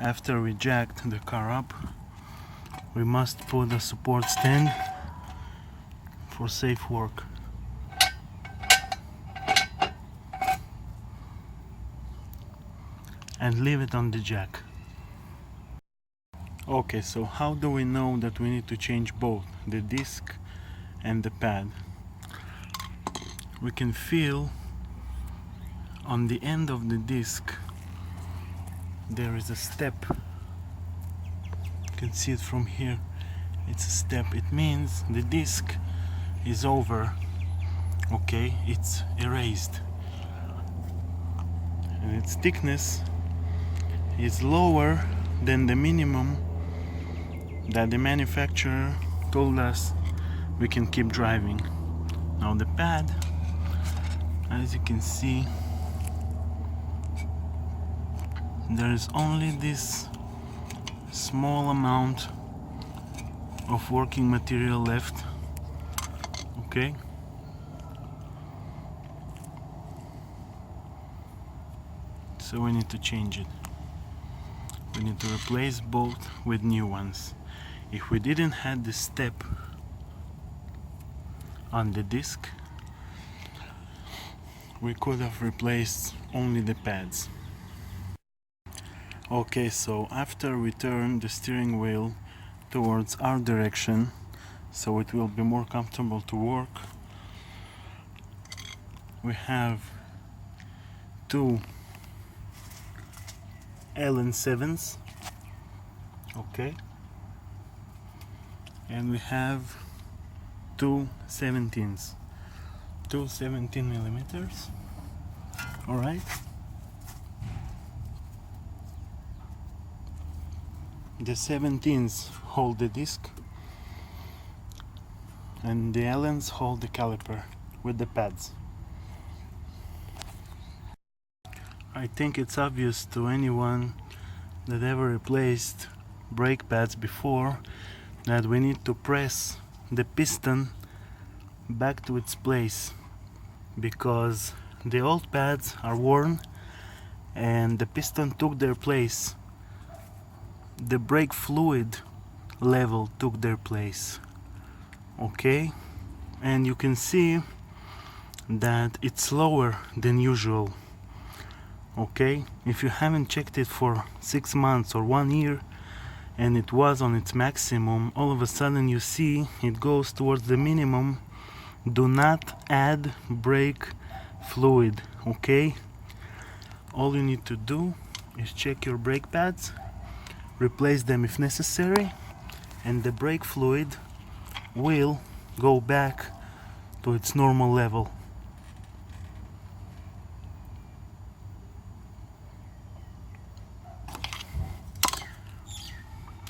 After we jacked the car up, we must put a support stand for safe work. And leave it on the jack. Okay, so how do we know that we need to change both the disc and the pad? We can feel on the end of the disc there is a step. You can see it from here. It's a step. It means the disc is over. Okay, it's erased. And its thickness is lower than the minimum that the manufacturer told us we can keep driving. Now the pad, as you can see, there is only this small amount of working material left. Okay, so we need to change it. We need to replace both with new ones. If we didn't have this step on the disc, we could have replaced only the pads. Okay, so after we turn the steering wheel towards our direction, so it will be more comfortable to work, we have two LN7s, okay, and we have two 17s, two 17 millimeters. All right. The 17s hold the disc and the LNs hold the caliper with the pads. I think it's obvious to anyone that ever replaced brake pads before that we need to press the piston back to its place, because the old pads are worn and the piston took their place. The brake fluid level took their place. Okay, and you can see that it's lower than usual. Okay, if you haven't checked it for 6 months or 1 year and it was on its maximum, all of a sudden you see it goes towards the minimum. Do not add brake fluid. Okay, all you need to do is check your brake pads, replace them if necessary, and the brake fluid will go back to its normal level.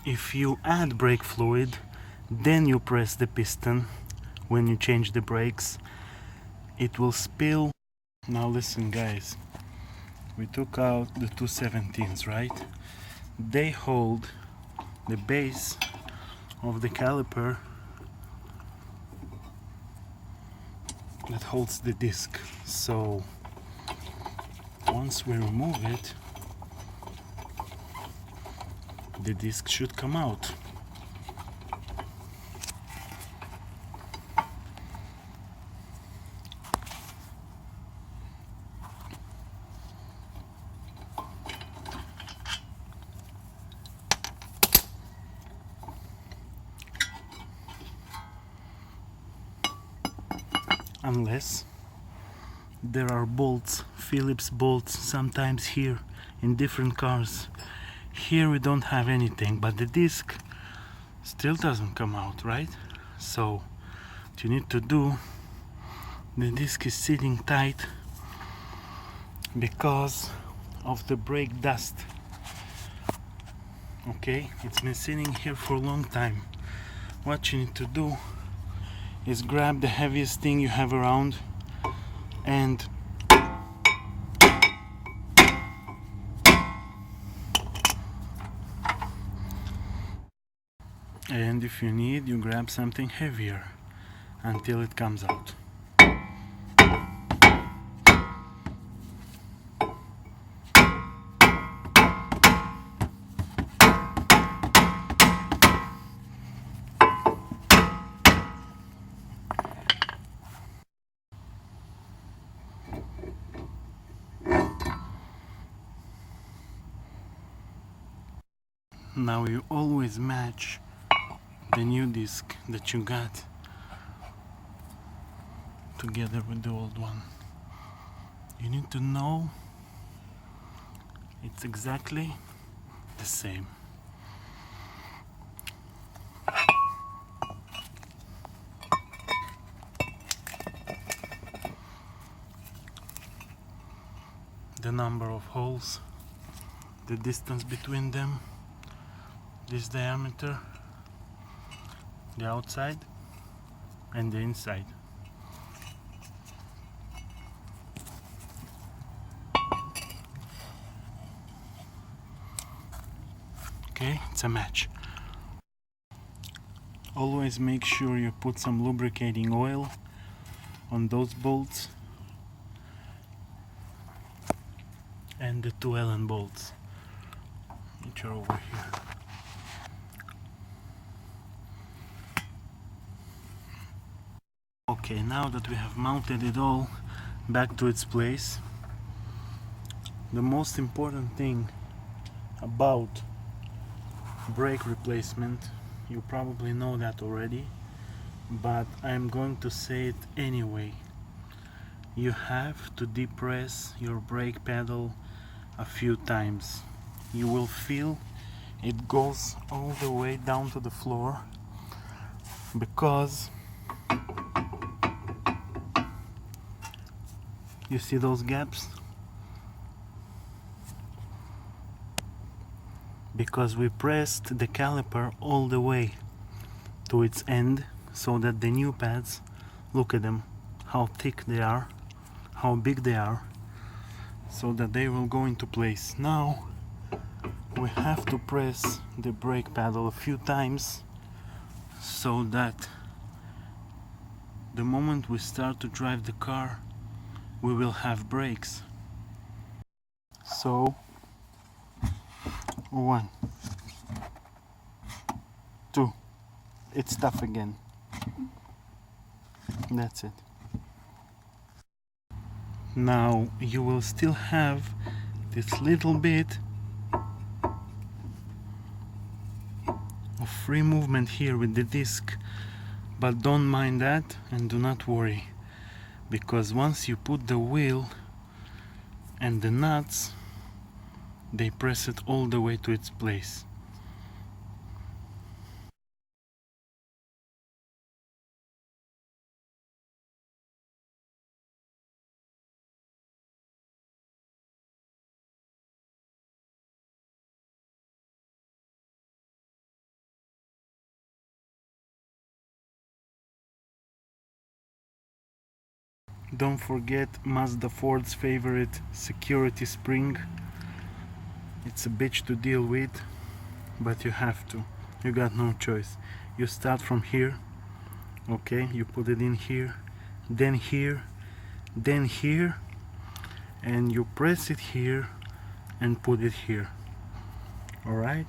If you add brake fluid, then you press the piston when you change the brakes, it will spill. Now listen guys, we took out the two 17s, right? They hold the base of the caliper that holds the disc. So once we remove it, the disc should come out. Unless there are bolts, Phillips bolts, sometimes here in different cars. Here we don't have anything, but the disc still doesn't come out, right? So what you need to do, the disc is sitting tight because of the brake dust. Okay, it's been sitting here for a long time. What you need to do is grab the heaviest thing you have around and if you need, you grab something heavier until it comes out. Now you always match the new disc that you got together with the old one. You need to know it's exactly the same. The number of holes, the distance between them, this diameter, the outside and the inside. Okay, it's a match. Always make sure you put some lubricating oil on those bolts and the two Allen bolts which are over here. Okay, now that we have mounted it all back to its place, the most important thing about brake replacement, you probably know that already, but I'm going to say it anyway. You have to depress your brake pedal a few times. You will feel it goes all the way down to the floor, because you see those gaps? Because we pressed the caliper all the way to its end, so that the new pads, look at them, how thick they are, how big they are, so that they will go into place. Now we have to press the brake pedal a few times so that the moment we start to drive the car, we will have brakes. So 1, 2, it's tough again. That's it. Now you will still have this little bit of free movement here with the disc, but don't mind that and do not worry, because once you put the wheel and the nuts, they press it all the way to its place. Don't forget Mazda Ford's favorite security spring. It's a bitch to deal with, but you have to. You got no choice. You start from here, okay? You put it in here, then here, then here, and you press it here and put it here. Alright?